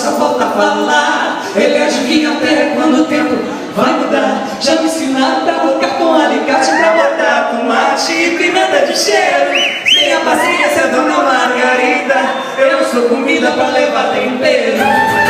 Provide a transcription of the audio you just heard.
só falta falar. Ele adivinha até quando o tempo vai mudar. Já me ensinaram pra bocar com alicate, pra botar tomate e pimenta de cheiro. Sem a paciência, dona Margarida, eu não sou comida pra levar tempero.